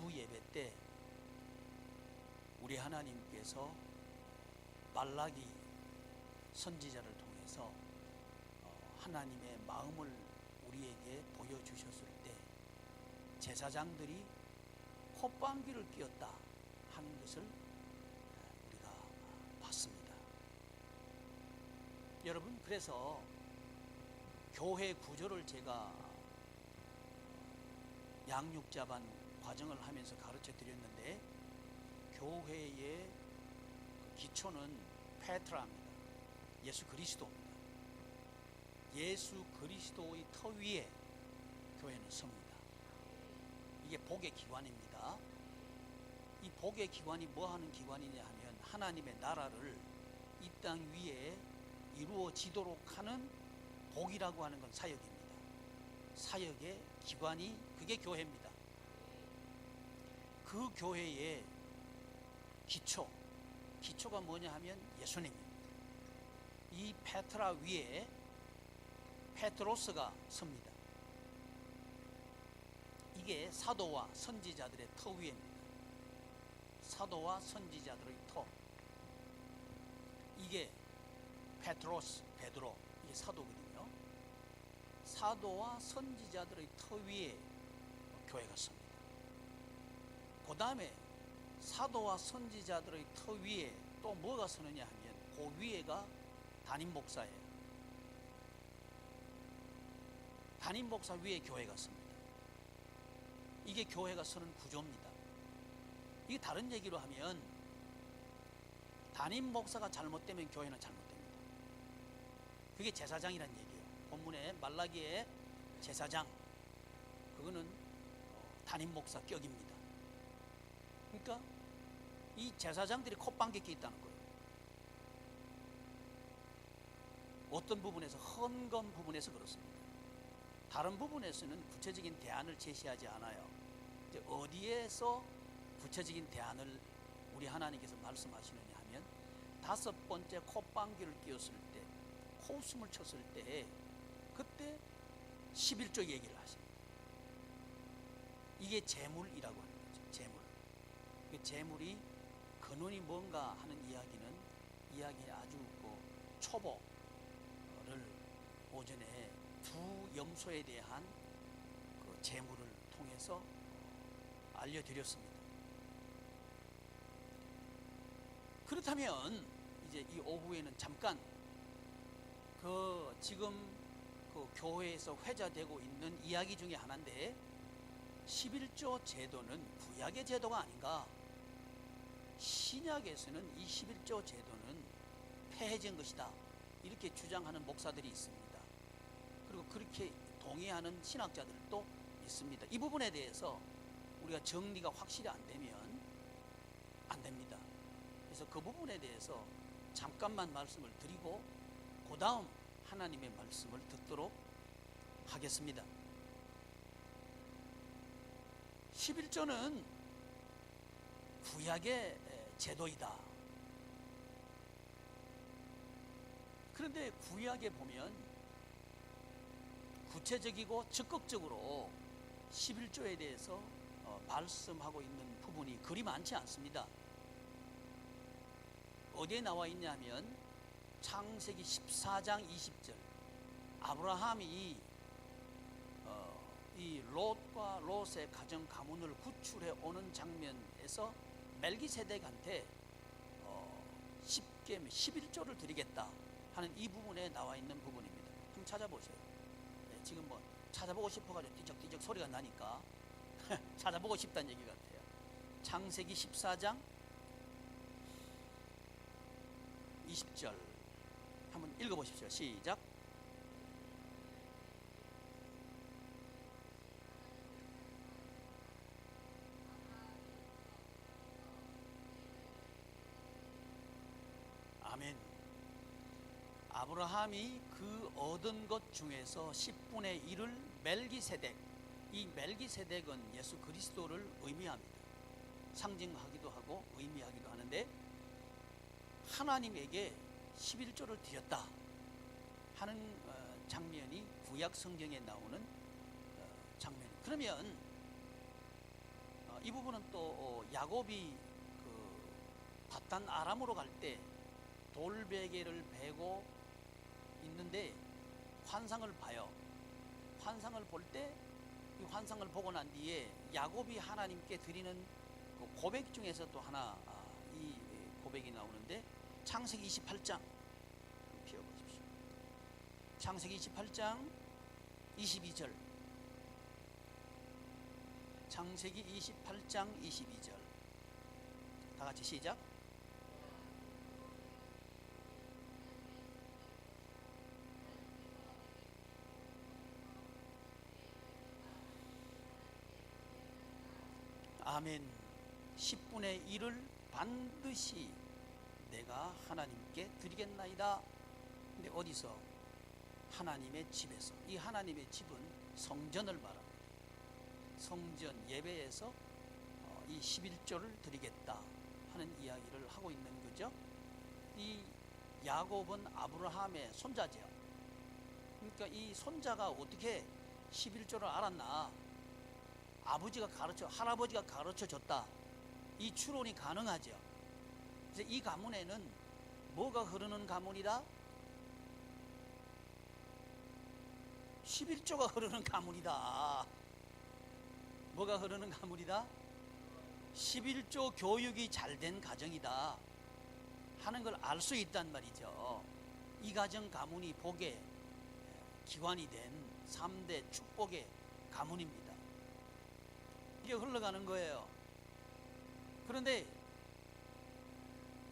일부 예배 때 우리 하나님께서 말라기 선지자를 통해서 하나님의 마음을 우리에게 보여주셨을 때 제사장들이 콧방귀를 뀌었다 하는 것을 우리가 봤습니다. 여러분, 그래서 교회 구조를 제가 양육자반 과정을 하면서 가르쳐 드렸는데, 교회의 기초는 페트라입니다. 예수 그리스도입니다. 예수 그리스도의 터 위에 교회는 섭니다. 이게 복의 기관입니다. 이 복의 기관이 뭐 하는 기관이냐 하면 하나님의 나라를 이 땅 위에 이루어지도록 하는 복이라고 하는 건 사역입니다. 사역의 기관이 그게 교회입니다. 그 교회의 기초가 뭐냐 하면 예수님입니다. 이 페트라 위에 페트로스가 섭니다. 이게 사도와 선지자들의 터 위입니다. 사도와 선지자들의 터. 이게 페트로스, 베드로, 이게 사도거든요. 사도와 선지자들의 터 위에 교회가 섭니다. 그 다음에 사도와 선지자들의 터 위에 또 뭐가 서느냐 하면 그 위에가 담임 목사예요. 담임 목사 위에 교회가 섭니다. 이게 교회가 서는 구조입니다. 이게 다른 얘기로 하면 담임 목사가 잘못되면 교회는 잘못됩니다. 그게 제사장이란 얘기예요. 본문에 말라기의 제사장, 그거는 담임 목사 격입니다. 그러니까 이 제사장들이 콧방귀 뀌 있다는 거예요. 어떤 부분에서, 헌금 부분에서 그렇습니다. 다른 부분에서는 구체적인 대안을 제시하지 않아요. 이제 어디에서 구체적인 대안을 우리 하나님께서 말씀하시느냐 하면, 다섯 번째 콧방귀를 뀌었을 때, 코웃음을 쳤을 때, 그때 11조 얘기를 하십니다. 이게 재물이라고 하는 거죠. 재물. 재물이 근원이 뭔가 하는 이야기 아주 초보를 오전에 두 염소에 대한 그 재물을 통해서 알려드렸습니다. 그렇다면 이제 이 오후에는 잠깐 지금 교회에서 회자되고 있는 이야기 중에 하나인데, 11조 제도는 구약의 제도가 아닌가? 신약에서는 이 11조 제도는 폐해진 것이다, 이렇게 주장하는 목사들이 있습니다. 그리고 그렇게 동의하는 신학자들도 있습니다. 이 부분에 대해서 우리가 정리가 확실히 안 되면 안 됩니다. 그래서 그 부분에 대해서 잠깐만 말씀을 드리고 그 다음 하나님의 말씀을 듣도록 하겠습니다. 11조는 구약의 제도이다. 그런데 구약에 보면 구체적이고 적극적으로 11조에 대해서 말씀하고 있는 부분이 그리 많지 않습니다. 어디에 나와 있냐면 창세기 14장 20절, 아브라함이 이 롯과 롯의 가정 가문을 구출해 오는 장면에서 멜기세덱한테 10계명 11조를 드리겠다 하는 이 부분에 나와 있는 부분입니다. 한번 찾아보세요. 네, 지금 뭐 찾아보고 싶어가지고 띠적띠적 소리가 나니까 찾아보고 싶다는 얘기 같아요. 창세기 14장 20절 한번 읽어보십시오. 시작. 아멘. 아브라함이 그 얻은 것 중에서 10분의 1을 멜기세덱, 이 멜기세덱은 예수 그리스도를 의미합니다. 상징하기도 하고 의미하기도 하는데, 하나님에게 11조를 드렸다 하는 장면이 구약 성경에 나오는 장면. 그러면 이 부분은 또 야곱이 그 바단 아람으로 갈 때 돌베개를 베고 있는데 환상을 봐요. 환상을 볼 때 이 환상을 보고 난 뒤에 야곱이 하나님께 드리는 그 고백 중에서 또 하나 이 고백이 나오는데 창세기 28장 피워보십시오. 창세기 28장 22절. 창세기 28장 22절. 다 같이 시작. 아멘. 10분의 1을 반드시 내가 하나님께 드리겠나이다. 근데 어디서? 하나님의 집에서. 이 하나님의 집은 성전을 말합니다. 성전 예배에서 이 11조를 드리겠다 하는 이야기를 하고 있는 거죠. 이 야곱은 아브라함의 손자죠. 그러니까 이 손자가 어떻게 11조를 알았나? 할아버지가 가르쳐 줬다. 이 추론이 가능하죠. 그래서 이 가문에는 뭐가 흐르는 가문이다? 11조가 흐르는 가문이다. 뭐가 흐르는 가문이다? 11조 교육이 잘된 가정이다 하는 걸 알 수 있단 말이죠. 이 가정 가문이 복의 기관이 된 3대 축복의 가문입니다. 이게 흘러가는 거예요. 그런데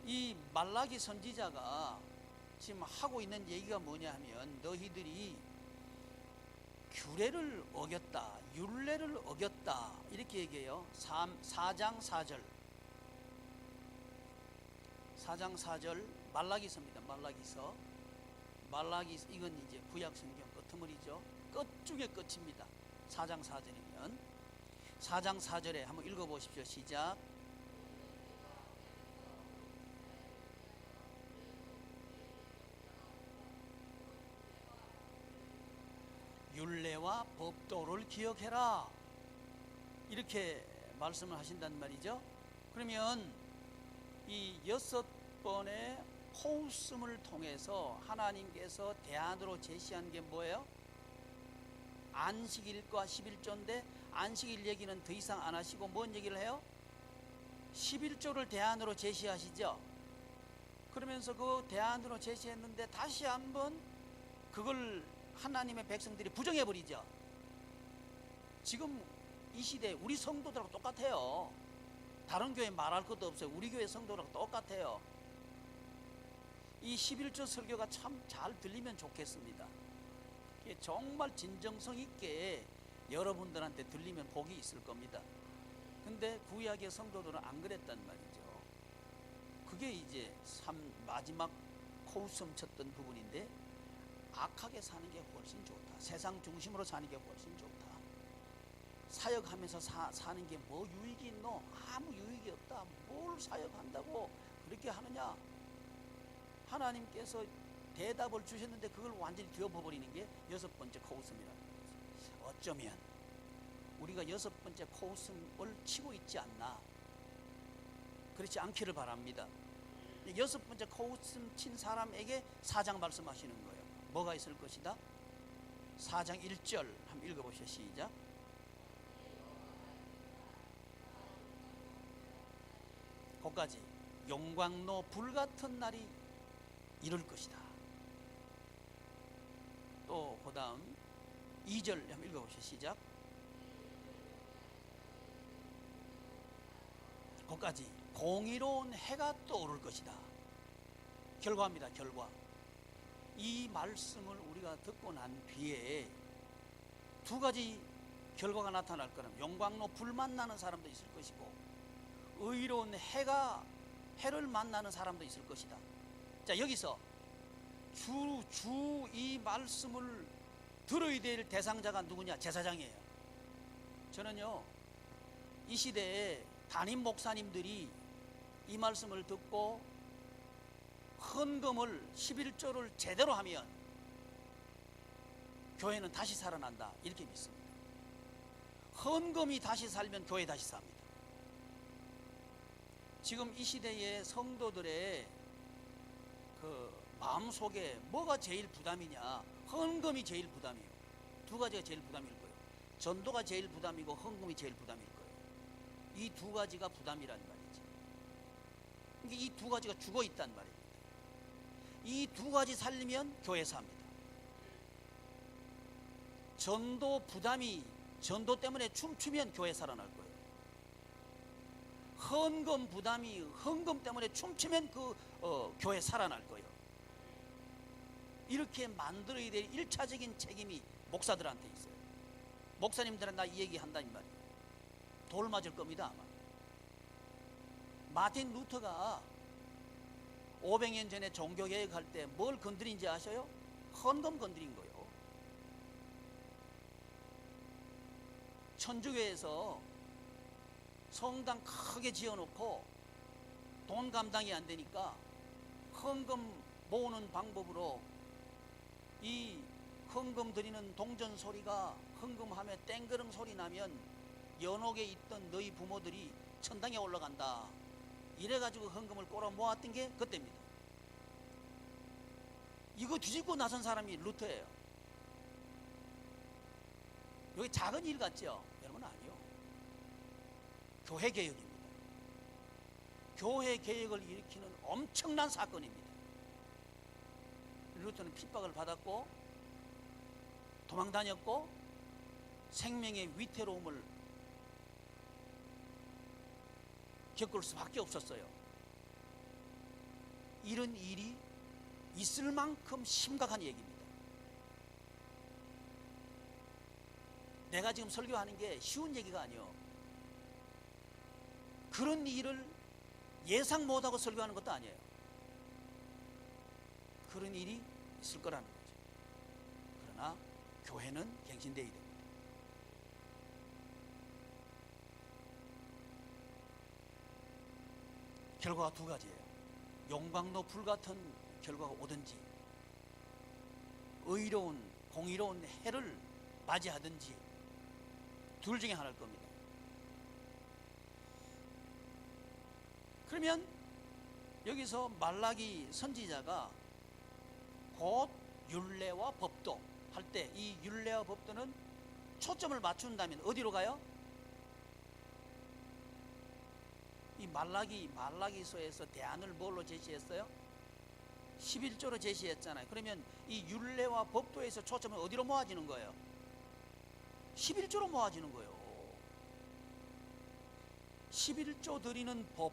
이 말라기 선지자가 지금 하고 있는 얘기가 뭐냐 하면 너희들이 규례를 어겼다, 율례를 어겼다 이렇게 얘기해요. 4장 4절 4장 4절 말라기서입니다. 말라기서 이건 이제 구약성경 끝머리죠. 끝 중에 끝입니다. 4장 4절이면 4장 4절에 한번 읽어보십시오. 시작. 율례와 법도를 기억해라 이렇게 말씀을 하신단 말이죠. 그러면 이 6번의 호흡음을 통해서 하나님께서 대안으로 제시한 게 뭐예요? 안식일과 11조인데 안식일 얘기는 더 이상 안 하시고 뭔 얘기를 해요? 11조를 대안으로 제시하시죠. 그러면서 그 대안으로 제시했는데 다시 한번 그걸 하나님의 백성들이 부정해버리죠. 지금 이 시대 우리 성도들하고 똑같아요. 다른 교회 말할 것도 없어요. 우리 교회 성도들하고 똑같아요. 이 11조 설교가 참 잘 들리면 좋겠습니다. 정말 진정성 있게 여러분들한테 들리면 복이 있을 겁니다. 근데 구약의 성도들은 안 그랬단 말이죠. 그게 이제 마지막 코웃음 쳤던 부분인데 악하게 사는 게 훨씬 좋다. 세상 중심으로 사는 게 훨씬 좋다. 사역하면서 사는 게 뭐 유익이 있노? 아무 유익이 없다. 뭘 사역한다고 그렇게 하느냐? 하나님께서 대답을 주셨는데 그걸 완전히 뒤엎어버리는 게 6번째 코웃음이라는 거죠. 어쩌면 우리가 6번째 코웃음을 치고 있지 않나? 그렇지 않기를 바랍니다. 6번째 코웃음 친 사람에게 4장 말씀하시는 거예요. 뭐가 있을 것이다? 4장 1절 한번 읽어보시죠. 시작. 거기까지. 용광로 불같은 날이 이룰 것이다. 또 그 다음 2절 한번 읽어보시죠. 시작. 거기까지. 공의로운 해가 떠오를 것이다. 결과입니다. 결과. 이 말씀을 우리가 듣고 난 뒤에 두 가지 결과가 나타날 거는 용광로 불 만나는 사람도 있을 것이고 의로운 해를 만나는 사람도 있을 것이다. 자, 여기서 이 말씀을 들어야 될 대상자가 누구냐? 제사장이에요. 저는요, 이 시대에 담임 목사님들이 이 말씀을 듣고 헌금을 11조를 제대로 하면 교회는 다시 살아난다 이렇게 믿습니다. 헌금이 다시 살면 교회 다시 삽니다. 지금 이 시대의 성도들의 그 마음속에 뭐가 제일 부담이냐? 헌금이 제일 부담이에요. 두 가지가 제일 부담일 거예요. 전도가 제일 부담이고 헌금이 제일 부담일 거예요. 이 두 가지가 부담이란 말이지. 이 두 가지가 죽어 있단 말입니다. 이 두 가지 살리면 교회 삽니다. 전도 부담이 전도 때문에 춤추면 교회 살아날 거예요. 헌금 부담이 헌금 때문에 춤추면 교회 살아날 거예요. 이렇게 만들어야 될 1차적인 책임이 목사들한테 있어요. 목사님들은 나 이 얘기 한다는 말이에요. 돌 맞을 겁니다 아마. 마틴 루터가 500년 전에 종교개혁할 때 뭘 건드린지 아셔요? 헌금 건드린 거예요. 천주교에서 성당 크게 지어놓고 돈 감당이 안 되니까 헌금 모으는 방법으로 이 헌금 드리는 동전 소리가 헌금하며 땡그릉 소리 나면 연옥에 있던 너희 부모들이 천당에 올라간다. 이래가지고 헌금을 꼬라 모았던 게 그때입니다. 이거 뒤집고 나선 사람이 루터예요. 여기 작은 일 같죠? 여러분 아니요. 교회 개혁입니다. 교회 개혁을 일으키는 엄청난 사건입니다. 루터는 핍박을 받았고 도망 다녔고 생명의 위태로움을 겪을 수밖에 없었어요. 이런 일이 있을 만큼 심각한 얘기입니다. 내가 지금 설교하는 게 쉬운 얘기가 아니에요. 그런 일을 예상 못하고 설교하는 것도 아니에요. 그런 일이 있을 거라는 거죠. 그러나 교회는 갱신되어야 됩니다. 결과가 두 가지예요. 용광로 불같은 결과가 오든지 의로운 공의로운 해를 맞이하든지 둘 중에 하나일 겁니다. 그러면 여기서 말라기 선지자가 곧 율례와 법도 할 때 이 율례와 법도는 초점을 맞춘다면 어디로 가요? 이 말라기서에서 대안을 뭘로 제시했어요? 11조로 제시했잖아요. 그러면 이 율례와 법도에서 초점은 어디로 모아지는 거예요? 11조로 모아지는 거예요. 11조 드리는 법,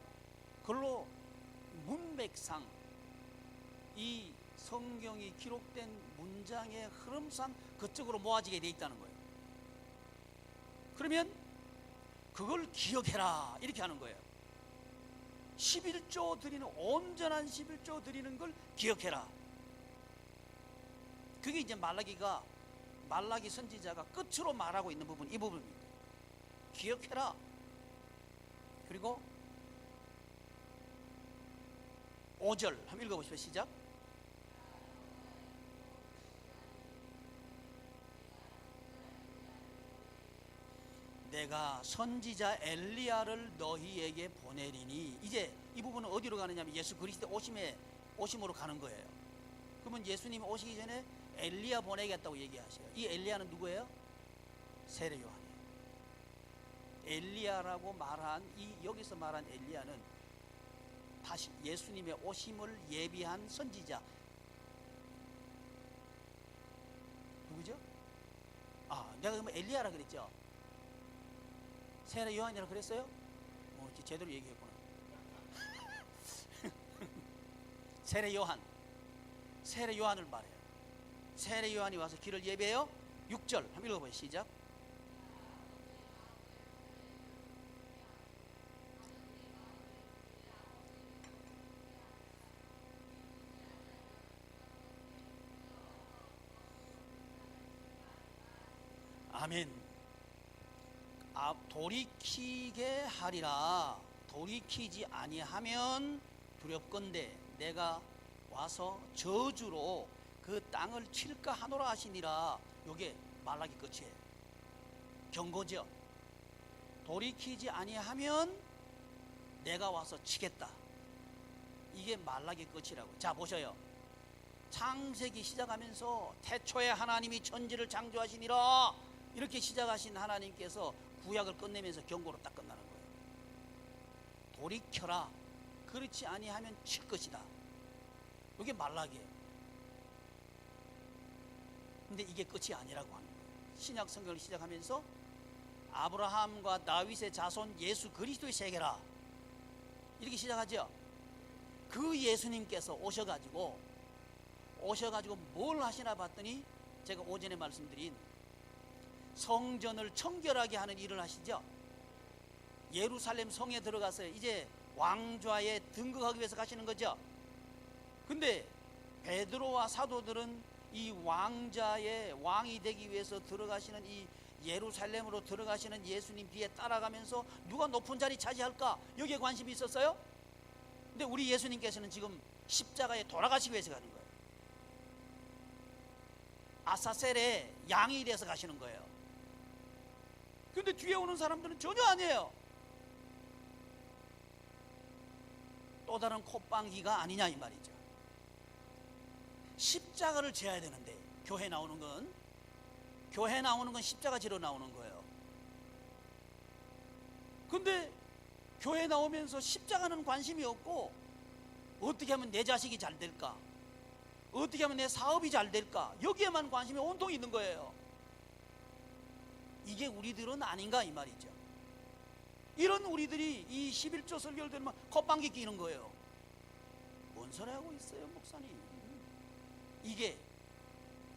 그걸로 문맥상 이 성경이 기록된 문장의 흐름상 그쪽으로 모아지게 돼 있다는 거예요. 그러면 그걸 기억해라 이렇게 하는 거예요. 11조 드리는 온전한 11조 드리는 걸 기억해라. 그게 이제 말라기 선지자가 끝으로 말하고 있는 부분, 이 부분입니다. 기억해라. 그리고 5절 한번 읽어보시죠. 시작. 내가 선지자 엘리야를 너희에게 보내리니. 이제 이 부분은 어디로 가느냐면 예수 그리스도 오심으로 가는 거예요. 그러면 예수님이 오시기 전에 엘리야 보내겠다고 얘기하셔요. 이 엘리야는 누구예요? 세례 요한이에요. 엘리야라고 말한 여기서 말한 엘리야는 다시 예수님의 오심을 예비한 선지자. 누구죠? 내가 그러면 엘리야라 그랬죠? 세례 요한이라고 그랬어요? 제대로 얘기했구나. 세례 요한을 말해요. 세례 요한이 와서 길을 예배해요. 6절 한번 읽어봐요. 시작. 아멘. 돌이키게 하리라. 돌이키지 아니하면 두렵건대 내가 와서 저주로 그 땅을 칠까 하노라 하시니라. 요게 말라기 끝이에요. 경고죠. 돌이키지 아니하면 내가 와서 치겠다. 이게 말락의 끝이라고. 자, 보셔요. 창세기 시작하면서 태초에 하나님이 천지를 창조하시니라 이렇게 시작하신 하나님께서 구약을 끝내면서 경고로 딱 끝나는 거예요. 돌이켜라. 그렇지 아니하면 칠 것이다. 이게 말락이에요. 근데 이게 끝이 아니라고 하는 거예요. 신약 성경을 시작하면서 아브라함과 다윗의 자손 예수 그리스도의 세계라 이렇게 시작하죠. 그 예수님께서 오셔가지고 뭘 하시나 봤더니 제가 오전에 말씀드린 성전을 청결하게 하는 일을 하시죠. 예루살렘 성에 들어가서 이제 왕좌에 등극하기 위해서 가시는 거죠. 근데 베드로와 사도들은 이 왕좌에 왕이 되기 위해서 들어가시는 이 예루살렘으로 들어가시는 예수님 뒤에 따라가면서 누가 높은 자리 차지할까 여기에 관심이 있었어요. 근데 우리 예수님께서는 지금 십자가에 돌아가시기 위해서 가는 거예요. 아사셀의 양이 돼서 가시는 거예요. 근데 뒤에 오는 사람들은 전혀 아니에요. 또 다른 콧방귀가 아니냐 이 말이죠. 십자가를 져야 되는데 교회 나오는 건 십자가 지러 나오는 거예요. 근데 교회 나오면서 십자가는 관심이 없고 어떻게 하면 내 자식이 잘 될까, 어떻게 하면 내 사업이 잘 될까, 여기에만 관심이 온통 있는 거예요. 이게 우리들은 아닌가 이 말이죠. 이런 우리들이 이 11조 설교를 들으면 콧방귀 끼는 거예요. 뭔 소리 하고 있어요 목사님. 이게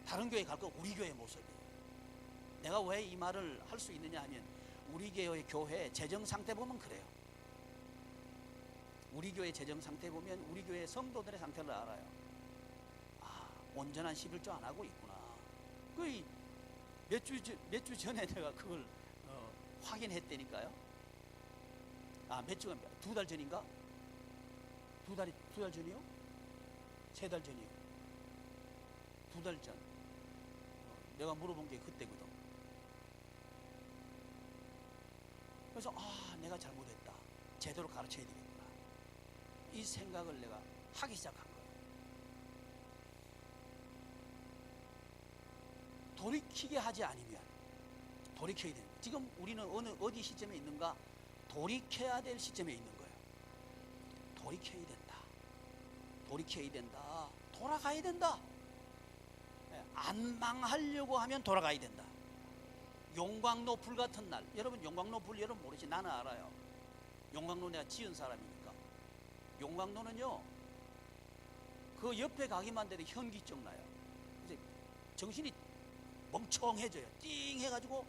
다른 교회 갈 거 우리 교회 모습이에요. 내가 왜 이 말을 할 수 있느냐 하면 우리 교회 재정 상태 보면 그래요. 우리 교회 재정 상태 보면 우리 교회 성도들의 상태를 알아요. 아, 온전한 11조 안 하고 있구나. 그 몇 주 전에 내가 그걸 확인했다니까요. 아, 몇 주간, 2달 전인가? 두 달 전이요? 3달 전이요? 2달 전. 내가 물어본 게 그때거든. 그래서 내가 잘못했다. 제대로 가르쳐야 되겠구나. 이 생각을 내가 하기 시작한 거예요. 돌이키게 하지 않으면 돌이켜야 되는 거예요. 지금 우리는 어디 시점에 있는가? 돌이켜야 될 시점에 있는 거예요. 돌이켜야 된다. 돌이켜야 된다. 돌아가야 된다. 안 망하려고 하면 돌아가야 된다. 용광로 불 같은 날. 여러분 용광로 불 여러분 모르지? 나는 알아요. 용광로 내가 지은 사람이니까. 용광로는요 그 옆에 가기만 돼도 현기증 나요. 이제 정신이 멍청해져요. 띵 해가지고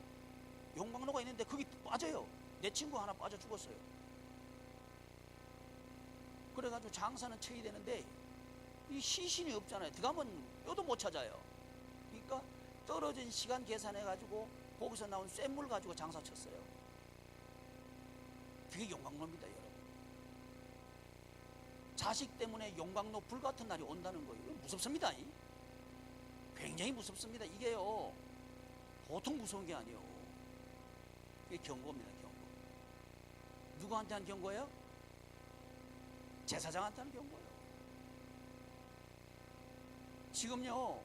용광로가 있는데 거기 빠져요. 내 친구 하나 빠져 죽었어요. 그래가지고 장사는 쳐야 되는데 이 시신이 없잖아요. 들어가면 뼈도 못 찾아요. 그러니까 떨어진 시간 계산해가지고 거기서 나온 쇳물 가지고 장사 쳤어요. 그게 용광로입니다 여러분. 자식 때문에 용광로 불 같은 날이 온다는 거예요. 무섭습니다. 굉장히 무섭습니다. 이게요 보통 무서운 게 아니에요. 이게 경고입니다. 경고. 누구한테 한 경고예요? 제사장한테 하는 경고예요. 지금요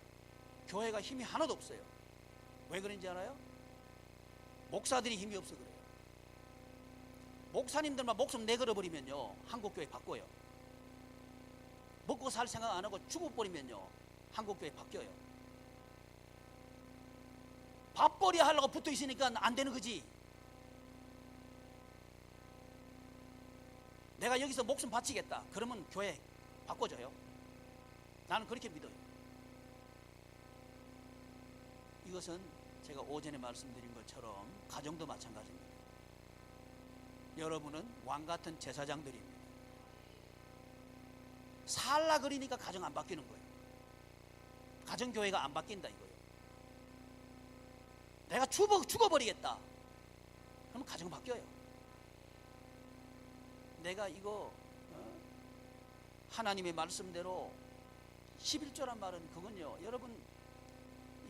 교회가 힘이 하나도 없어요. 왜 그런지 알아요? 목사들이 힘이 없어 그래요. 목사님들만 목숨 내걸어버리면요 한국교회 바꿔요. 먹고 살 생각 안 하고 죽어버리면요 한국교회 바뀌어요. 밥벌이 하려고 붙어 있으니까 안 되는 거지. 내가 여기서 목숨 바치겠다 그러면 교회 바꿔줘요. 나는 그렇게 믿어요. 이것은 제가 오전에 말씀드린 것처럼 가정도 마찬가지입니다. 여러분은 왕같은 제사장들입니다. 살라 그러니까 가정 안 바뀌는 거예요. 가정교회가 안 바뀐다 이거예요. 내가 죽어버리겠다 그러면 가정 바뀌어요. 내가 이거 하나님의 말씀대로 11조란 말은 그건요 여러분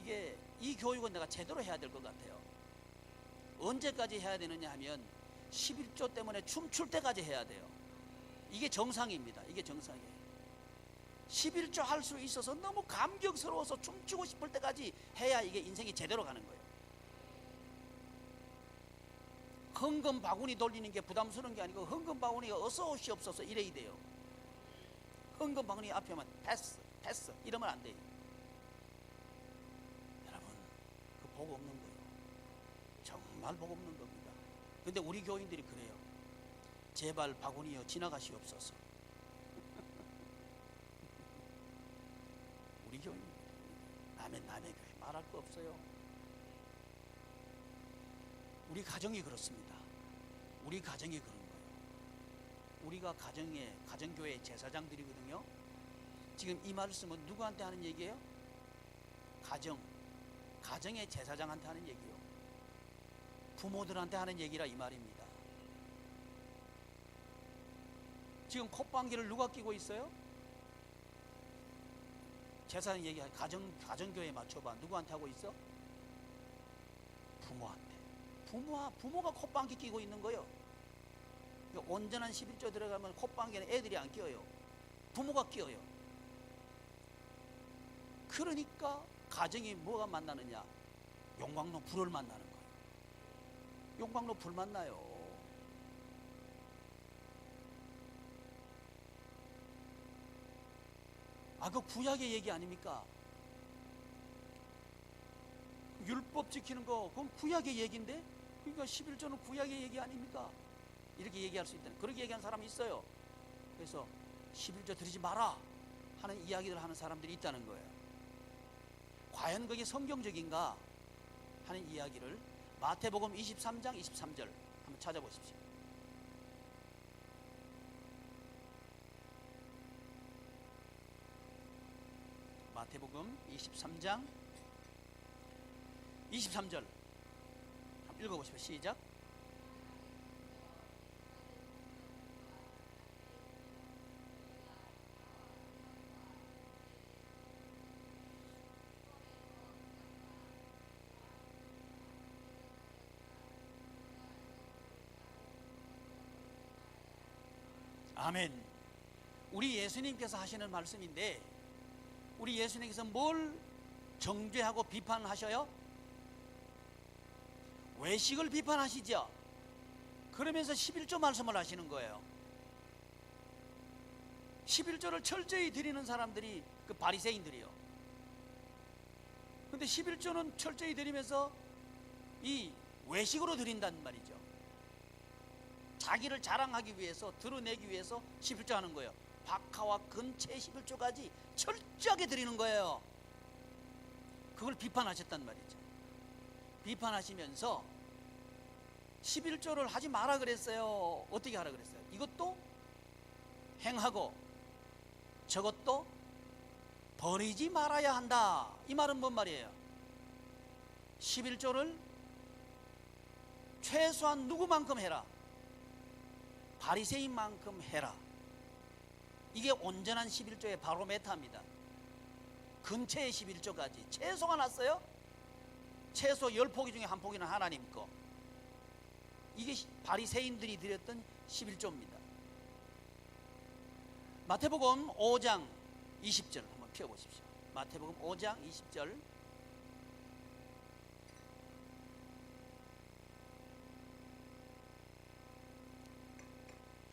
이게 이 교육은 내가 제대로 해야 될 것 같아요. 언제까지 해야 되느냐 하면 11조 때문에 춤출 때까지 해야 돼요. 이게 정상입니다. 이게 정상이에요. 11조 할 수 있어서 너무 감격스러워서 춤추고 싶을 때까지 해야 이게 인생이 제대로 가는 거예요. 헌금 바구니 돌리는 게 부담스러운 게 아니고 헌금 바구니가 어서 오시옵소서 이래야 돼요. 헌금 바구니 앞에만 패스 이러면 안 돼요. 여러분, 그 복 없는 거예요. 정말 복 없는 겁니다. 근데 우리 교인들이 그래요. 제발 바구니여 지나가시옵소서. 우리 교인 남의 교회 말할 거 없어요. 우리 가정이 그렇습니다. 우리 가정이 그런 거예요. 우리가 가정교회 제사장들이거든요. 지금 이 말씀은 누구한테 하는 얘기예요? 가정의 제사장한테 하는 얘기예요. 부모들한테 하는 얘기라 이 말입니다. 지금 콧방귀를 누가 끼고 있어요? 제사장 얘기할 가정교회 맞춰봐. 누구한테 하고 있어? 부모한테. 부모가 콧방귀 끼고 있는 거예요. 온전한 11조 들어가면 콧방귀는 애들이 안 끼어요. 부모가 끼어요. 그러니까 가정이 뭐가 만나느냐? 용광로 불을 만나는 거예요. 용광로 불 만나요. 그 구약의 얘기 아닙니까? 율법 지키는 거 그건 구약의 얘기인데, 그러니까 11조는 구약의 얘기 아닙니까? 이렇게 얘기할 수 있다. 그렇게 얘기하는 사람이 있어요. 그래서 11조 드리지 마라 하는 이야기를 하는 사람들이 있다는 거예요. 과연 그게 성경적인가 하는 이야기를 마태복음 23장 23절 한번 찾아보십시오. 마태복음 23장 23절 한번 읽어보십시오. 시작. 아멘. 우리 예수님께서 하시는 말씀인데, 우리 예수님께서 뭘 정죄하고 비판하셔요? 외식을 비판하시죠. 그러면서 11조 말씀을 하시는 거예요. 11조를 철저히 드리는 사람들이 그 바리새인들이요. 근데 11조는 철저히 드리면서 이 외식으로 드린다는 말이죠. 자기를 자랑하기 위해서, 드러내기 위해서 11조 하는 거예요. 박하와 근체 11조까지 철저하게 드리는 거예요. 그걸 비판하셨단 말이죠. 비판하시면서 11조를 하지 마라 그랬어요. 어떻게 하라 그랬어요? 이것도 행하고 저것도 버리지 말아야 한다. 이 말은 뭔 말이에요? 11조를 최소한 누구만큼 해라? 바리새인만큼 해라. 이게 온전한 11조의 바로메타입니다. 근처의 11조까지 최소가 났어요. 최소 10포기 중에 한 포기는 하나님 거. 이게 바리새인들이 드렸던 11조입니다. 마태복음 5장 20절 한번 펴보십시오. 마태복음 5장 20절.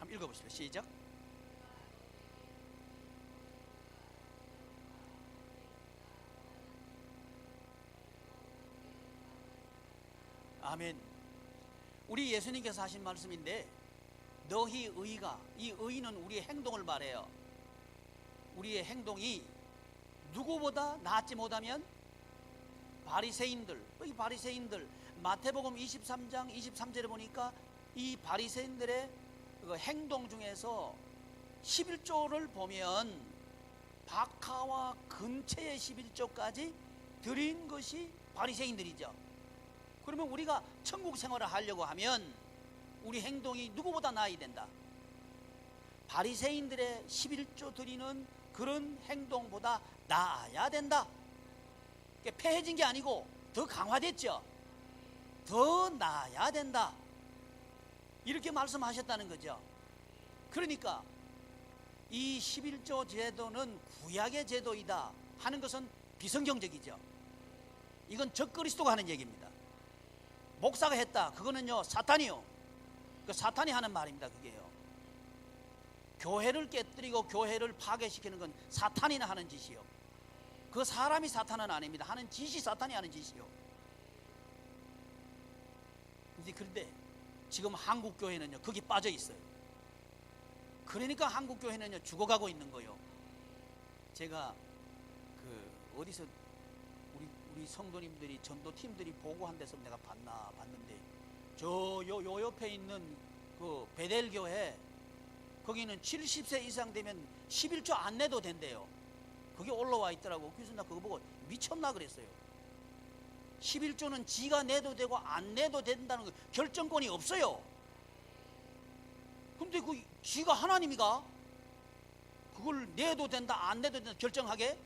한번 읽어보십시오. 시작. 아멘. 우리 예수님께서 하신 말씀인데, 너희 의가, 이 의는 우리의 행동을 말해요. 우리의 행동이 누구보다 낫지 못하면 바리새인들, 이 바리새인들, 마태복음 23장 23절에 보니까 이 바리새인들의 그 행동 중에서 11조를 보면 박하와 근체의 11조까지 드린 것이 바리새인들이죠. 그러면 우리가 천국 생활을 하려고 하면 우리 행동이 누구보다 나아야 된다. 바리새인들의 11조 드리는 그런 행동보다 나아야 된다. 폐해진 게 아니고 더 강화됐죠. 더 나아야 된다. 이렇게 말씀하셨다는 거죠. 그러니까 이 11조 제도는 구약의 제도이다 하는 것은 비성경적이죠. 이건 적그리스도가 하는 얘기입니다. 목사가 했다, 그거는요 사탄이요. 그 사탄이 하는 말입니다. 그게요. 교회를 깨뜨리고 교회를 파괴시키는 건 사탄이나 하는 짓이요. 그 사람이 사탄은 아닙니다. 하는 짓이 사탄이 하는 짓이요. 그런데 지금 한국 교회는요 거기 빠져 있어요. 그러니까 한국 교회는요 죽어가고 있는 거요. 제가 어디서 우리 성도님들이 전도팀들이 보고한 데서 내가 봤는데 요 옆에 있는 그 베델 교회, 거기는 70세 이상 되면 11조 안 내도 된대요. 그게 올라와 있더라고. 그래서 나 그거 보고 미쳤나 그랬어요. 11조는 지가 내도 되고 안 내도 된다는 거 결정권이 없어요. 근데 그 지가 하나님이가 그걸 내도 된다 안 내도 된다 결정하게?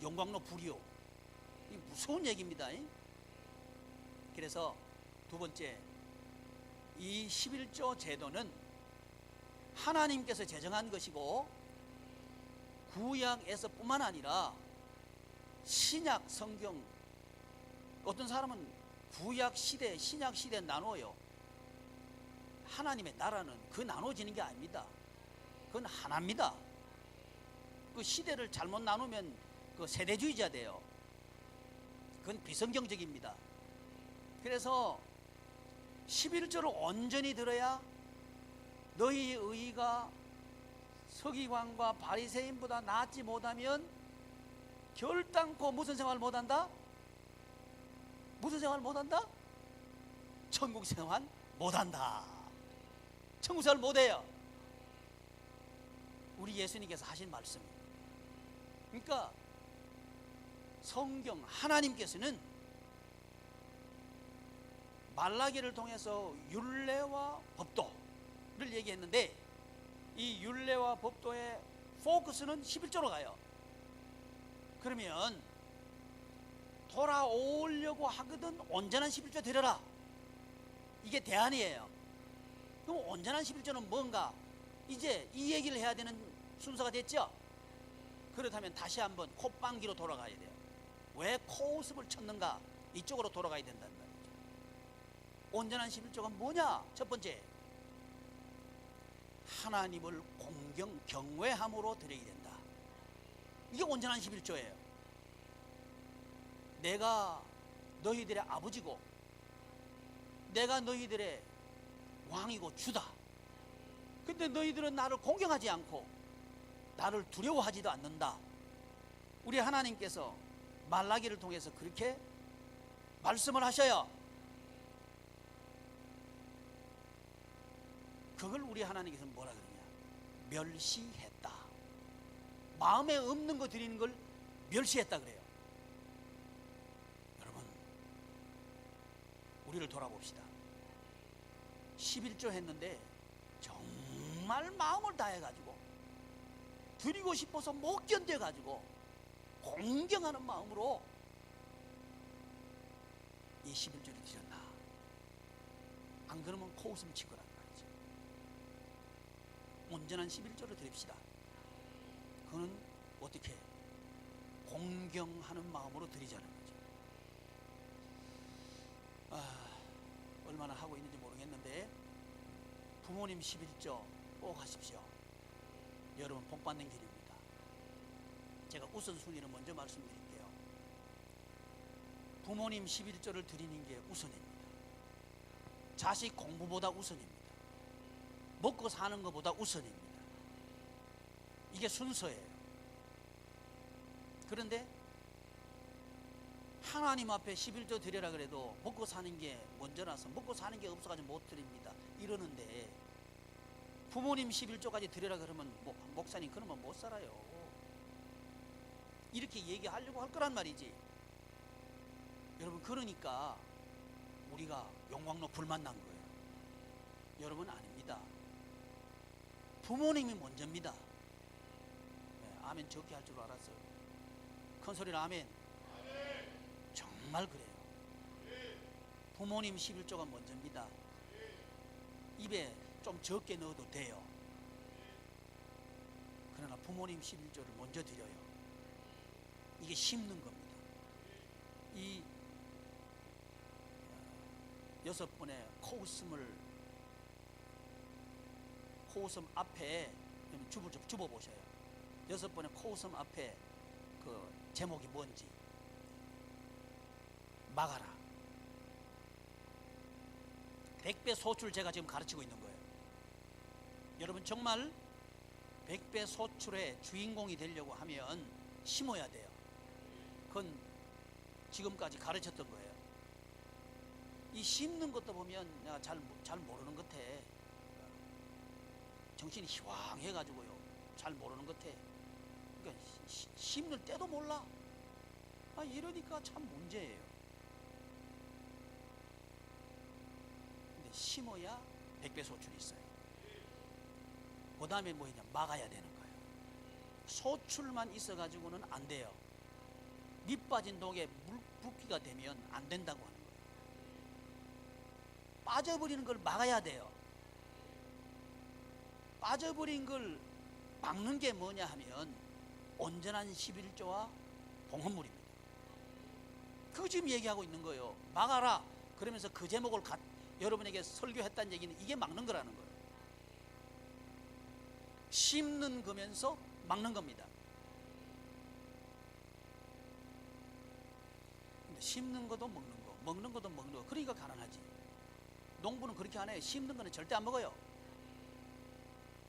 영광로 불이요. 이 무서운 얘기입니다. 그래서 두 번째, 이 11조 제도는 하나님께서 제정한 것이고 구약에서 뿐만 아니라 신약 성경, 어떤 사람은 구약 시대, 신약 시대 나눠요. 하나님의 나라는 그 나눠지는 게 아닙니다. 그건 하나입니다. 그 시대를 잘못 나누면 그 세대주의자 돼요. 그건 비성경적입니다. 그래서 11조를 온전히 들어야 너희의 의의가 서기관과 바리새인보다 낫지 못하면 결단코 무슨 생활 못한다? 무슨 생활 못한다? 천국 생활 못한다. 천국 생활 못해요. 우리 예수님께서 하신 말씀입니다. 그러니까 성경 하나님께서는 말라기를 통해서 율례와 법도를 얘기했는데 이 율례와 법도의 포커스는 11조로 가요. 그러면 돌아오려고 하거든 온전한 11조 드려라. 이게 대안이에요. 그럼 온전한 11조는 뭔가? 이제 이 얘기를 해야 되는 순서가 됐죠? 그렇다면 다시 한번 콧방귀로 돌아가야 돼요. 왜 코웃음을 쳤는가? 이쪽으로 돌아가야 된다는 말이죠. 온전한 11조가 뭐냐? 첫 번째, 하나님을 공경, 경외함으로 드려야 된다. 이게 온전한 11조예요. 내가 너희들의 아버지고 내가 너희들의 왕이고 주다. 근데 너희들은 나를 공경하지 않고 나를 두려워하지도 않는다. 우리 하나님께서 말라기를 통해서 그렇게 말씀을 하셔요. 그걸 우리 하나님께서 뭐라 그러냐? 멸시했다. 마음에 없는 거 드리는 걸 멸시했다 그래요. 여러분, 우리를 돌아봅시다. 11조 했는데 정말 마음을 다해가지고 드리고 싶어서 못 견뎌가지고 공경하는 마음으로 이 11조를 드렸나? 안 그러면 코웃음 칠 거란 말이죠. 온전한 11조를 드립시다. 그거는 어떻게? 공경하는 마음으로 드리자는 거죠. 얼마나 하고 있는지 모르겠는데 부모님 11조 꼭 하십시오. 여러분 복 받는 길입니다. 제가 우선순위를 먼저 말씀드릴게요. 부모님 11조를 드리는 게 우선입니다. 자식 공부보다 우선입니다. 먹고 사는 것보다 우선입니다. 이게 순서예요. 그런데 하나님 앞에 11조 드려라 그래도 먹고 사는 게 먼저라서 먹고 사는 게 없어가지고 못 드립니다 이러는데, 부모님 11조까지 드려라 그러면 목사님 그러면 못 살아요 이렇게 얘기하려고 할 거란 말이지. 여러분, 그러니까 우리가 용광로 불만 난 거예요. 여러분 아닙니다. 부모님이 먼저입니다. 네, 아멘 적게 할 줄 알았어요. 큰 소리로 아멘. 정말 그래요. 부모님 11조가 먼저입니다. 입에 좀 적게 넣어도 돼요. 그러나 부모님 11조를 먼저 드려요. 이게 심는 겁니다. 이 6번의 코웃음 앞에 줍어보셔요. 6번의 코웃음 앞에 그 제목이 뭔지. 막아라. 100배 소출 제가 지금 가르치고 있는 거예요. 여러분 정말 100배 소출의 주인공이 되려고 하면 심어야 돼요. 그건 지금까지 가르쳤던 거예요. 이 심는 것도 보면 내가 잘 모르는 것 같아. 정신이 희왕해가지고요. 잘 모르는 것 같아. 그러니까 심는 때도 몰라. 이러니까 참 문제예요. 근데 심어야 100배 소출이 있어요. 그 다음에 뭐냐? 막아야 되는 거예요. 소출만 있어가지고는 안 돼요. 밑 빠진 독에 물 붓기가 되면 안 된다고 하는 거예요. 빠져버리는 걸 막아야 돼요. 빠져버린 걸 막는 게 뭐냐 하면 온전한 11조와 봉헌물입니다. 그거 지금 얘기하고 있는 거예요. 막아라. 그러면서 그 제목을 여러분에게 설교했다는 얘기는 이게 막는 거라는 거예요. 심는 거면서 막는 겁니다. 근데 심는 것도 먹는 거, 먹는 것도 먹는 거. 그러니까 가난하지. 농부는 그렇게 안 해요. 심는 거는 절대 안 먹어요.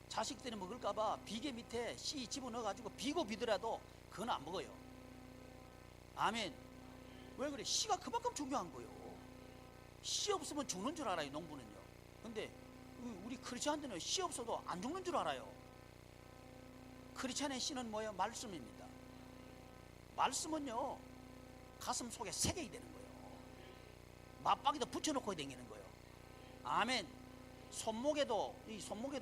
자식들이 먹을까봐 비계 밑에 씨 집어넣어가지고 비고 비더라도 그건 안 먹어요. 아멘. 왜 그래? 씨가 그만큼 중요한 거예요. 씨 없으면 죽는 줄 알아요, 농부는요. 근데 우리 크리스찬들은 씨 없어도 안 죽는 줄 알아요. 크리스찬의 씨는 뭐예요? 말씀입니다. 말씀은요 가슴 속에 새겨야 되는 거예요. 맞박이도 붙여놓고 다니는 거예요. 아멘. 손목에도 그 손목에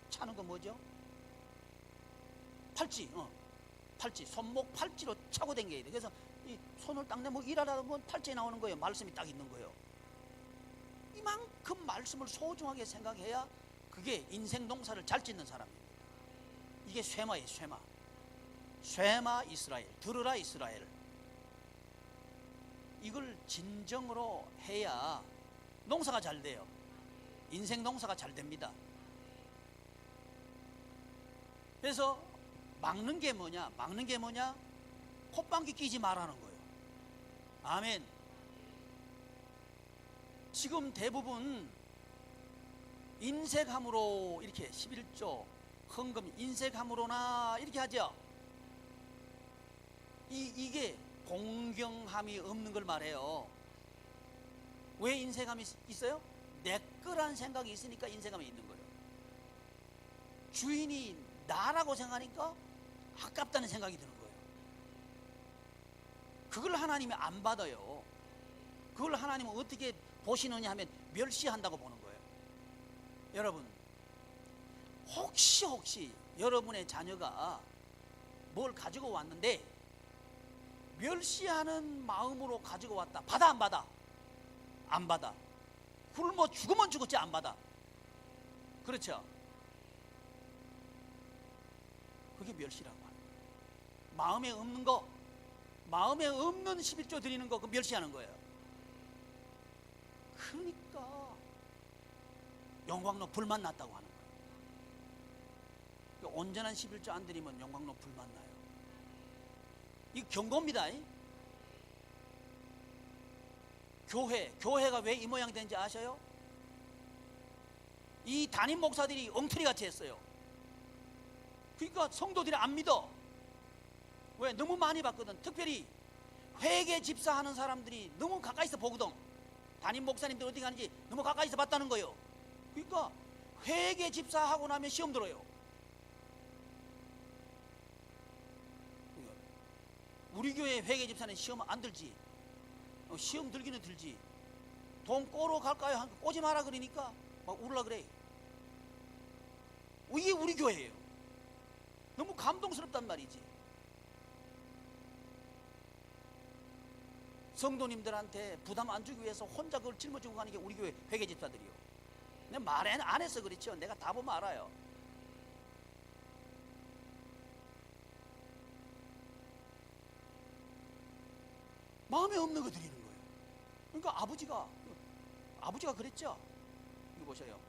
차는 거 뭐죠? 팔찌. 팔찌. 손목 팔찌로 차고 다녀야 돼. 그래서 이 손을 딱 내면 일하다 보면 팔찌에 나오는 거예요. 말씀이 딱 있는 거예요. 이만큼 말씀을 소중하게 생각해야 그게 인생 농사를 잘 짓는 사람입니다. 이게 쇠마예요. 쇠마 이스라엘. 들으라 이스라엘. 이걸 진정으로 해야 농사가 잘 돼요. 인생 농사가 잘 됩니다. 그래서 막는 게 뭐냐? 콧방귀 끼지 말라는 거예요. 아멘. 지금 대부분 인색함으로 이렇게 11조 헌금 인색함으로나 이렇게 하죠. 이게 공경함이 없는 걸 말해요. 왜 인색함이 있어요? 내 거란 생각이 있으니까 인색함이 있는 거예요. 주인이 나라고 생각하니까 아깝다는 생각이 드는 거예요. 그걸 하나님이 안 받아요. 그걸 하나님은 어떻게 보시느냐 하면 멸시한다고 보는 거예요. 여러분, 혹시 여러분의 자녀가 뭘 가지고 왔는데 멸시하는 마음으로 가지고 왔다. 받아 안 받아? 안 받아. 굶어 죽으면 죽었지 안 받아. 그렇죠? 그게 멸시라고 하는 거예요. 마음에 없는 거, 마음에 없는 11조 드리는 거, 그 멸시하는 거예요. 그러니까 영광로 불만 났다고 하는 거예요. 온전한 11조 안 드리면 영광로 불만 나요. 이거 경고입니다. 교회가 왜 이 모양 된지 아셔요? 이 담임 목사들이 엉터리 같이 했어요. 그러니까 성도들이 안 믿어. 왜? 너무 많이 봤거든. 특별히 회계 집사하는 사람들이 너무 가까이서 보거든. 담임 목사님들 어디 가는지 너무 가까이서 봤다는 거예요. 그러니까 회계 집사하고 나면 시험 들어요. 우리 교회 회계 집사는 시험 안 들지. 시험 들기는 들지. 돈 꼬러 갈까요? 하니까 꼬지 마라 그러니까 막 울라 그래. 이게 우리 교회예요. 너무 감동스럽단 말이지. 성도님들한테 부담 안 주기 위해서 혼자 그걸 짊어지고 가는 게 우리 교회 회계집사들이요. 내가 말 안 해서 그렇죠. 내가 다 보면 알아요. 마음에 없는 거 드리는 거예요. 그러니까 아버지가 그랬죠. 이거 보셔요.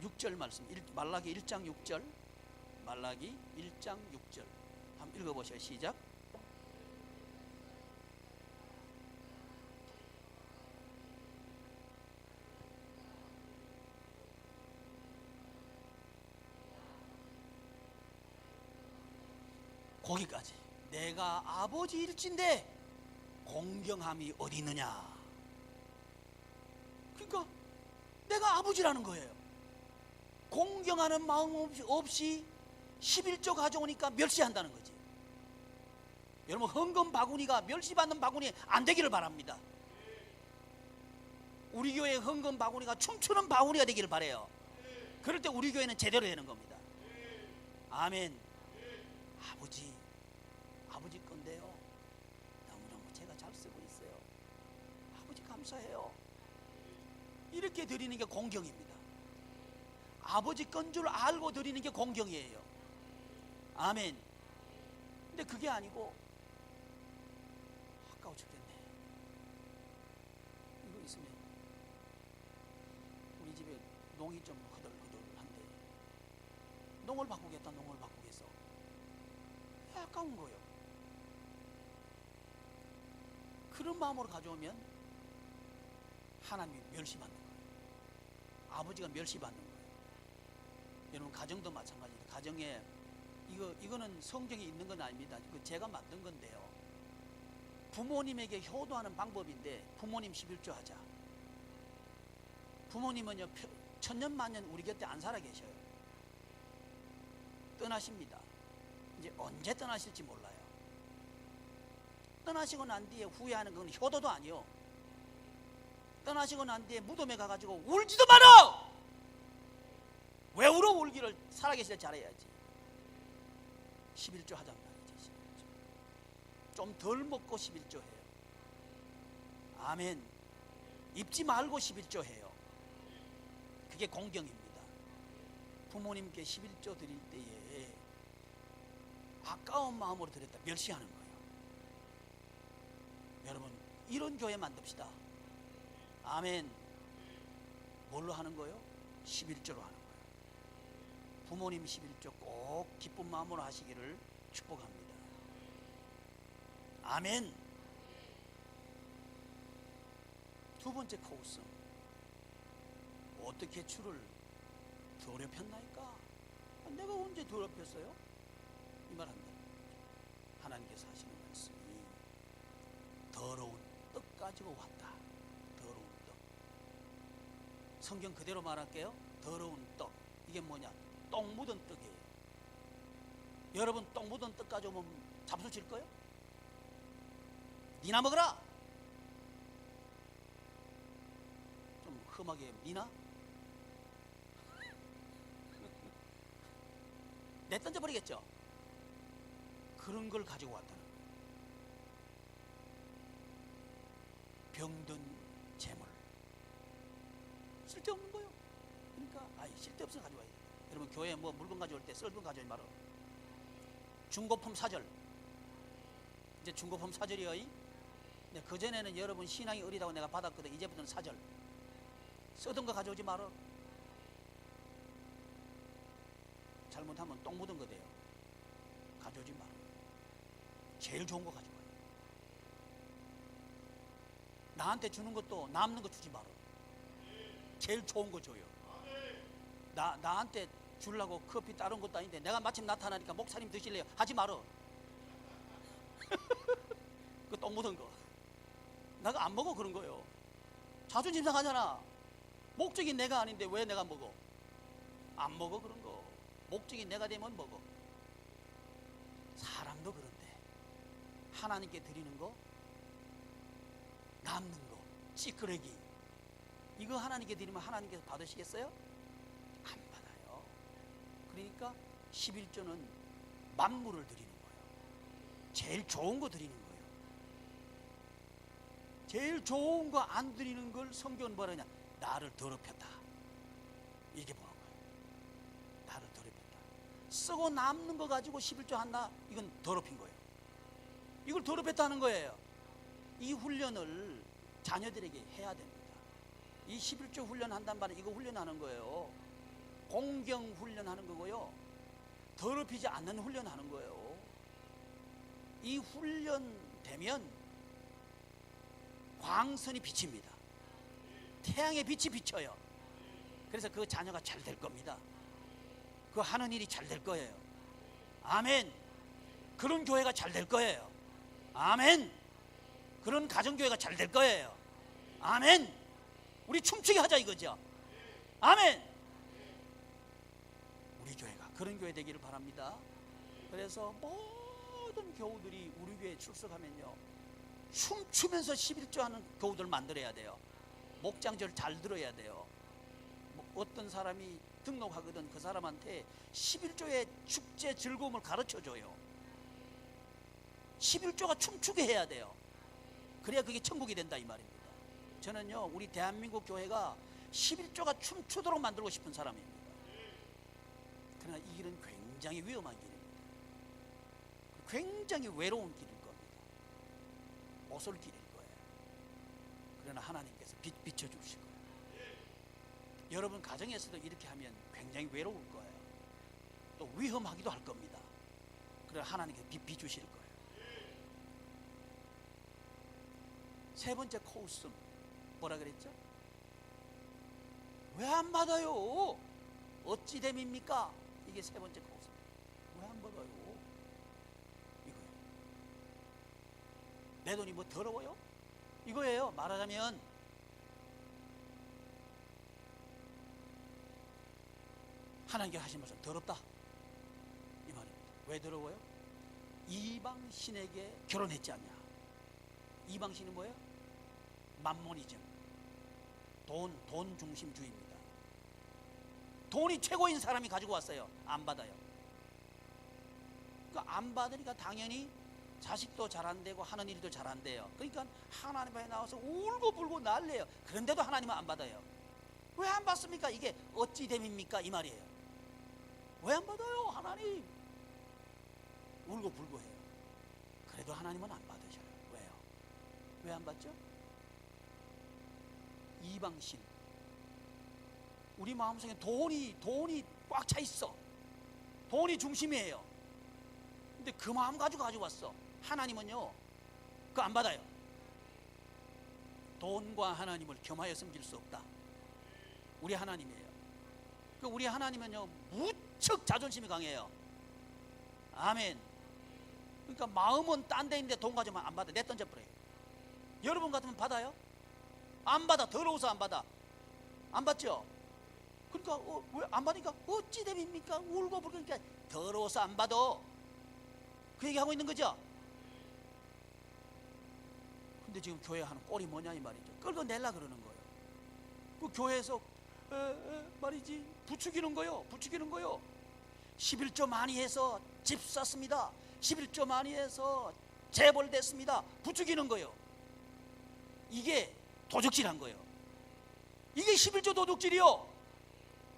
6절 말씀, 말라기 1장 6절, 말라기 1장 6절 한번 읽어보셔요. 시작. 거기까지. 내가 아버지일진데 공경함이 어디 있느냐. 그러니까 내가 아버지라는 거예요. 공경하는 마음 없이 11조 가져오니까 멸시한다는 거지. 여러분, 헌금 바구니가 멸시받는 바구니 안 되기를 바랍니다. 우리 교회 헌금 바구니가 춤추는 바구니가 되기를 바라요. 그럴 때 우리 교회는 제대로 되는 겁니다. 아멘. 아버지 건데요, 너무너무 제가 잘 쓰고 있어요. 아버지 감사해요. 이렇게 드리는 게 공경입니다. 아버지 건 줄 알고 드리는 게 공경이에요. 아멘. 근데 그게 아니고 아까워 죽겠네. 이거 있으면 우리 집에 농이 좀 허들허들한데 농을 바꾸겠다. 아까운 거예요. 그런 마음으로 가져오면 하나님이 멸시받는 거예요. 아버지가 멸시받는 거예요. 여러분, 가정도 마찬가지입니다. 가정에 이거는 성경에 있는 건 아닙니다. 이거 제가 만든 건데요. 부모님에게 효도하는 방법인데, 부모님 11조 하자. 부모님은요, 천년만년 우리 곁에 안 살아 계셔요. 떠나십니다. 이제 언제 떠나실지 몰라요. 떠나시고 난 뒤에 후회하는 건 효도도 아니요. 떠나시고 난 뒤에 무덤에 가가지고 울지도 마라! 왜 울어? 울기를 살아계실 때 잘해야지. 11조 하단 말이죠. 11조. 좀 덜 먹고 11조 해요. 아멘. 입지 말고 11조 해요. 그게 공경입니다. 부모님께 11조 드릴 때에 아까운 마음으로 드렸다 멸시하는 거예요. 여러분, 이런 교회 만듭시다. 아멘. 뭘로 하는 거예요? 11조로 하는 거예요. 부모님 11조 꼭 기쁜 마음으로 하시기를 축복합니다. 아멘. 두 번째 코스. 어떻게 주를 더럽혔나이까? 내가 언제 더럽혔어요? 이 말합니다. 하나님께서 하시는 말씀이 더러운 떡 가지고 왔다. 더러운 떡. 성경 그대로 말할게요. 더러운 떡. 이게 뭐냐? 똥 묻은 떡이에요. 여러분, 똥 묻은 떡 가져오면 잡수 칠 거예요? 니나 먹어라. 좀 험하게 니나? 내 던져버리겠죠? 그런 걸 가지고 왔다는 거예요. 병든 재물. 쓸데없는 거예요. 그러니까 쓸데없어 가져와야 돼요. 여러분, 교회에 뭐 물건 가져올 때 쓸데없는 거 가져오지 말아. 중고품 사절. 이제 중고품 사절이요. 근데 그전에는 여러분 신앙이 어리다고 내가 받았거든. 이제부터는 사절. 쓰던 거 가져오지 말아. 잘못하면 똥 묻은 거 돼요. 가져오지 말아. 제일 좋은 거 가져와요. 나한테 주는 것도 남는 거 주지 마라. 제일 좋은 거 줘요. 나한테 주려고 커피 다른 것도 아닌데 내가 마침 나타나니까 목사님 드실래요? 하지 마라. 그 똥 묻은 거. 내가 안 먹어. 그런 거요. 자존심 상하잖아. 목적이 내가 아닌데 왜 내가 먹어? 안 먹어. 그런 거. 목적이 내가 되면 먹어. 사람도 그런데 하나님께 드리는 거, 남는 거, 찌끄레기, 이거 하나님께 드리면 하나님께서 받으시겠어요? 안 받아요. 그러니까 11조는 만물을 드리는 거예요. 제일 좋은 거 드리는 거예요. 제일 좋은 거 안 드리는 걸 성경은 뭐라 하냐? 나를 더럽혔다. 이렇게 보는 거예요. 나를 더럽혔다. 쓰고 남는 거 가지고 11조 한다? 이건 더럽힌 거예요. 이걸 더럽혔다는 거예요. 이 훈련을 자녀들에게 해야 됩니다. 이 11조 훈련한단 말은 이거 훈련하는 거예요. 공경 훈련하는 거고요. 더럽히지 않는 훈련하는 거예요. 이 훈련되면 광선이 비칩니다. 태양의 빛이 비쳐요. 그래서 그 자녀가 잘 될 겁니다. 그 하는 일이 잘 될 거예요. 아멘. 그런 교회가 잘 될 거예요. 아멘. 그런 가정교회가 잘 될 거예요. 아멘. 우리 춤추게 하자 이거죠. 아멘. 우리 교회가 그런 교회 되기를 바랍니다. 그래서 모든 교우들이 우리 교회에 출석하면요, 춤추면서 11조 하는 교우들 만들어야 돼요. 목장절 잘 들어야 돼요. 어떤 사람이 등록하거든 그 사람한테 11조의 축제 즐거움을 가르쳐줘요. 11조가 춤추게 해야 돼요. 그래야 그게 천국이 된다 이 말입니다. 저는요, 우리 대한민국 교회가 11조가 춤추도록 만들고 싶은 사람입니다. 그러나 이 길은 굉장히 위험한 길입니다. 굉장히 외로운 길일 겁니다. 오솔길일 거예요. 그러나 하나님께서 비춰주실 거예요. 여러분 가정에서도 이렇게 하면 굉장히 외로울 거예요. 또 위험하기도 할 겁니다. 그러나 하나님께서 비추실 거예요. 세 번째 코스 뭐라 그랬죠? 왜 안 받아요? 어찌 됨입니까? 이게 세 번째 코스. 왜 안 받아요? 이거예요. 내 돈이 뭐 더러워요? 이거예요. 말하자면 하나님께 하신 말씀 더럽다 이 말입니다. 왜 더러워요? 이방신에게 결혼했지 않냐? 이방신은 뭐예요? 만모니즘, 돈 중심주의입니다. 돈이 최고인 사람이 가지고 왔어요. 안 받아요. 그러니까 안 받으니까 당연히 자식도 잘 안 되고 하는 일도 잘 안 돼요. 그러니까 하나님 앞에 나와서 울고 불고 난리예요. 그런데도 하나님은 안 받아요. 왜 안 받습니까? 이게 어찌 됨입니까? 이 말이에요. 왜 안 받아요? 하나님 울고 불고 해요. 그래도 하나님은 안 받으셔요. 왜요? 왜 안 받죠? 이방신, 우리 마음속에 돈이 꽉 차 있어. 돈이 중심이에요. 근데 그 마음 가지고 왔어. 하나님은요, 그거 안 받아요. 돈과 하나님을 겸하여 섬길 수 없다. 우리 하나님이에요. 그 우리 하나님은요, 무척 자존심이 강해요. 아멘. 그러니까 마음은 딴 데 있는데 돈 가지면 안 받아. 내 던져버려요. 여러분 같으면 받아요? 안 받아. 더러워서 안 받아. 안 받죠? 그러니까 왜 안 받으니까 어찌 됨입니까? 울고 불고. 그러니까 더러워서 안 받아. 그 얘기하고 있는 거죠? 근데 지금 교회 하는 꼴이 뭐냐 이 말이죠. 끌어내려 그러는 거예요. 그 교회에서 말이지 부추기는 거요. 11조 많이 해서 집 샀습니다. 11조 많이 해서 재벌 됐습니다. 부추기는 거요. 이게 도적질한 거예요. 이게 11조 도적질이요.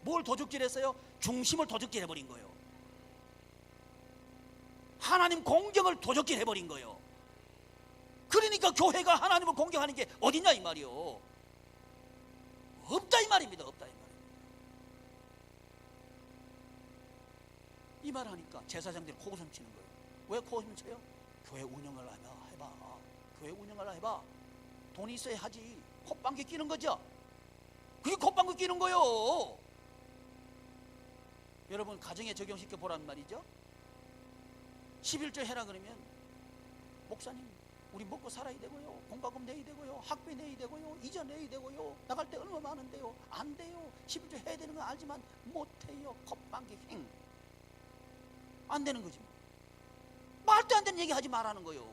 뭘 도적질했어요? 중심을 도적질해버린 거예요. 하나님 공경을 도적질해버린 거예요. 그러니까 교회가 하나님을 공경하는 게 어디냐 이 말이요. 없다 이 말입니다. 없다 이 말입니다. 이 말 하니까 제사장들이 코웃음 치는 거예요. 왜 코웃음 쳐요? 교회 운영을 해봐. 교회 운영을 해봐. 돈이 있어야 하지. 콧방귀 끼는 거죠. 그게 콧방귀 끼는 거요. 여러분 가정에 적용시켜 보란 말이죠. 11조 해라 그러면 목사님 우리 먹고 살아야 되고요, 공과금 내야 되고요, 학비 내야 되고요, 이자 내야 되고요, 나갈 때 얼마 많은데요. 안 돼요. 11조 해야 되는 건 알지만 못해요. 콧방귀 행. 안 되는 거지. 말도 안 되는 얘기 하지 말라는 거요.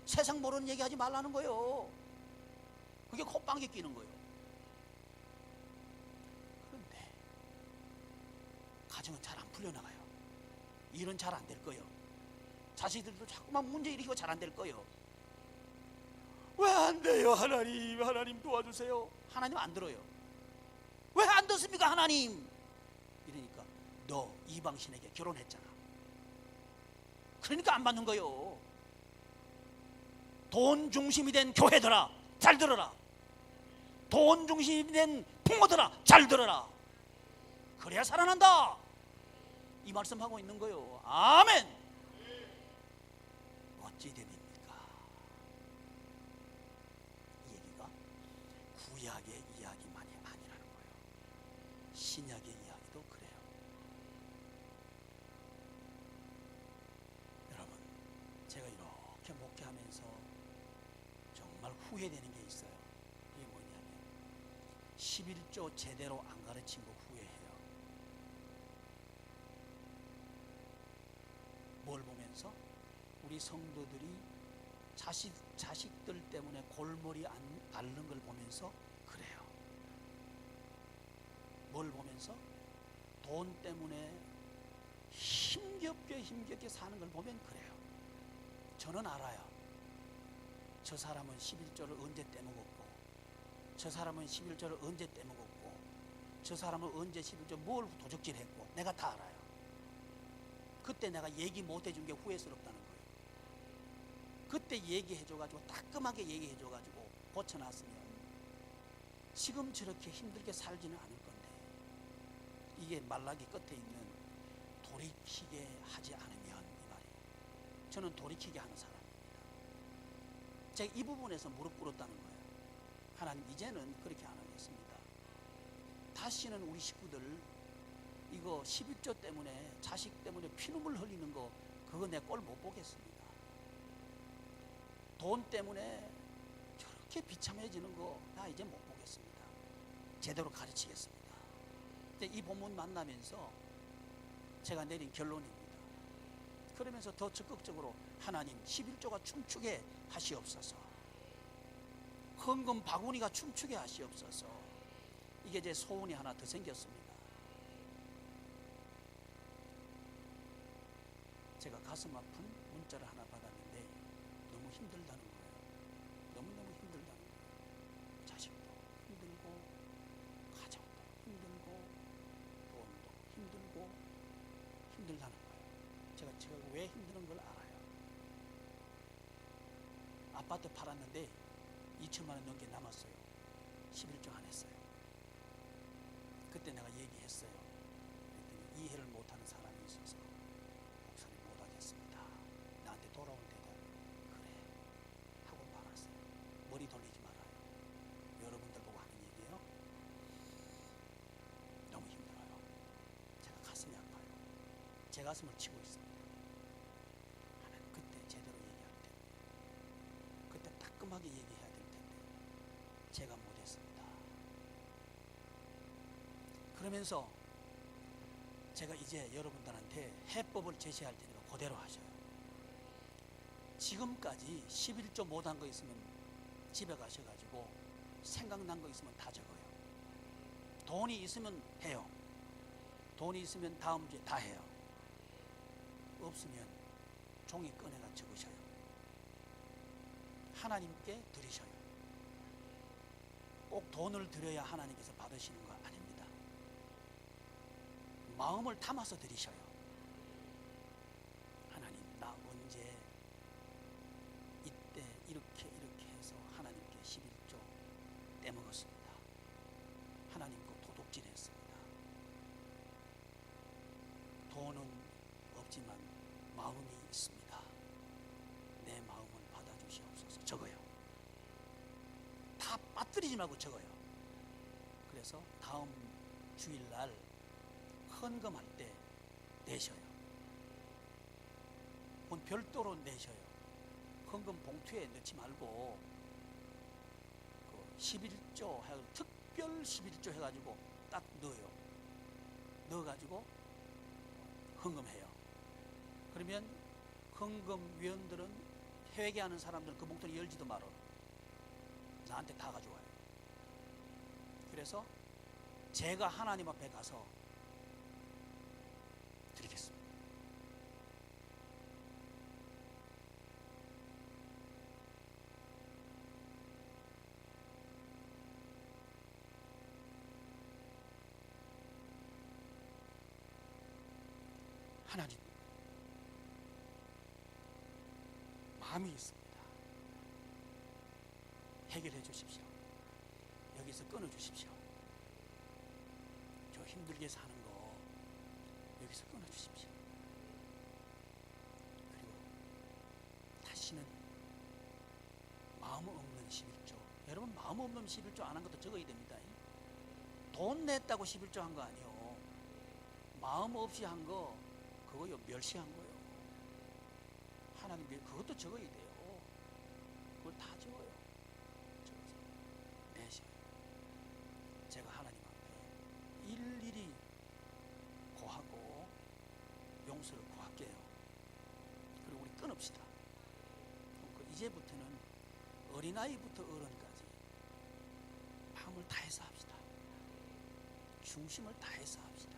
세상 모르는 얘기 하지 말라는 거요. 그게 콧방귀 끼는 거예요. 그런데 가정은 잘 안 풀려나가요. 일은 잘 안 될 거예요. 자식들도 자꾸만 문제 일으키고 잘 안 될 거예요. 왜 안 돼요? 도와주세요. 하나님 도와주세요. 하나님 안 들어요. 왜 안 듣습니까 하나님? 이러니까 너 이방신에게 결혼했잖아. 그러니까 안 받는 거요. 돈 중심이 된 교회들아 잘 들어라. 돈 중심이 된 부모들아 잘 들어라. 그래야 살아난다. 이 말씀하고 있는 거요. 아멘. 어찌 됩니까? 이 얘기가 구약의 이야기만이 아니라는 거예요. 신약의 이야기도 그래요. 여러분, 제가 이렇게 목회하면서 정말 후회되는 게 있어요. 이게 뭐냐면 11조 제대로 안 가르친 거 후회해요. 뭘 보면서? 우리 성도들이 자식들 때문에 골머리 앓는 걸 보면서 그래요. 뭘 보면서? 돈 때문에 힘겹게 사는 걸 보면 그래요. 저는 알아요. 저 사람은 11조를 언제 떼먹었고, 저 사람은 11조를 언제 떼먹었고, 저 사람은 언제 11조 뭘 도적질했고, 내가 다 알아요. 그때 내가 얘기 못 해준 게 후회스럽다는 거예요. 그때 얘기해줘가지고 따끔하게 얘기해줘가지고 고쳐놨으면 지금 저렇게 힘들게 살지는 않을 건데, 이게 말라기 끝에 있는 돌이키게 하지 않으면 이 말이에요. 저는 돌이키게 하는 사람입니다. 제가 이 부분에서 무릎 꿇었다는 거예요. 하나님 이제는 그렇게 안 하겠습니다. 다시는 우리 식구들 이거 11조 때문에 자식 때문에 피눈물 흘리는 거 그거 내 꼴 못 보겠습니다. 돈 때문에 저렇게 비참해지는 거 나 이제 못 보겠습니다. 제대로 가르치겠습니다. 근데 이 본문 만나면서 제가 내린 결론입니다. 그러면서 더 적극적으로 하나님 11조가 춤추게 하시옵소서. 헌금 바구니가 춤추게 하시옵소서. 이게 제 소원이 하나 더 생겼습니다. 제가 가슴 아픈 문자를 하나 받았는데 너무 힘들다는 거예요. 너무너무 힘들다는 거예요. 자식도 힘들고 가정도 힘들고 돈도 힘들고 힘들다는 거예요. 제가 왜 힘드는 걸 알아요. 아파트 팔았는데 2천만 원 넘게 남았어요. 11조 안 했어요. 그때 내가 얘기했어요. 그랬더니 이해를 못하는 사람이 있어서 목사님 못하겠습니다. 나한테 돌아올 때도 그래 하고 말았어요. 머리 돌리지 말아요. 여러분들 보고 하는 얘기예요. 너무 힘들어요. 제가 가슴이 아파요. 제 가슴을 치고 있습니다. 하나님 그때 제대로 얘기할 텐데, 그때 따끔하게 얘기해야 될 텐데 제가 못했습니다. 그러면서 제가 이제 여러분들한테 해법을 제시할 테니까 그대로 하셔요. 지금까지 11조 못한 거 있으면 집에 가셔가지고 생각난 거 있으면 다 적어요. 돈이 있으면 해요. 돈이 있으면 다음 주에 다 해요. 없으면 종이 꺼내가 적으셔요. 하나님께 드리셔요. 꼭 돈을 드려야 하나님께서 받으시는 거 아닙니다. 마음을 담아서 드리셔요. 하나님 나 언제 이때 이렇게 해서 하나님께 11조 떼먹었습니다. 하나님 거 도둑질했습니다. 돈은 없지만 마음이 있습니다. 내 마음을 받아주시옵소서. 적어요. 다 빠뜨리지 말고 적어요. 그래서 다음 주일날 헌금할 때 내셔요. 그건 별도로 내셔요. 헌금 봉투에 넣지 말고 그 11조 특별 11조 해가지고 딱 넣어요. 넣어가지고 헌금해요. 그러면 헌금위원들은 회개하는 사람들은 그 봉투를 열지도 말아. 나한테 다 가져와요. 그래서 제가 하나님 앞에 가서 드리겠습니다. 하나님 마음이 있습니다. 해결해 주십시오. 여기서 끊어 주십시오. 저 힘들게 사는 거 여기서 끊어 주십시오. 그리고 다시는 마음 없는 11조. 여러분, 마음 없는 11조 안 한 것도 적어야 됩니다. 돈 냈다고 11조 한 거 아니요. 마음 없이 한 거 그거요, 멸시한 거요. 하나님 그것도 적어야 돼요. 그걸 다 적어요. 적어서 내셔요. 제가 하나님 앞에 일일이 고하고 용서를 구할게요. 그리고 우리 끊읍시다. 이제부터는 어린아이부터 어른까지 마음을 다해서 합시다. 중심을 다해서 합시다.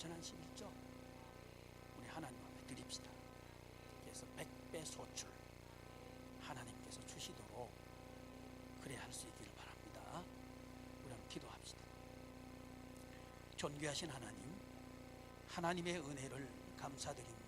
온전한 11조 우리 하나님 앞에 드립시다. 그래서 100배 소출 하나님께서 주시도록 그래야 할 수 있기를 바랍니다. 우리 한번 기도합시다. 존귀하신 하나님, 하나님의 은혜를 감사드립니다.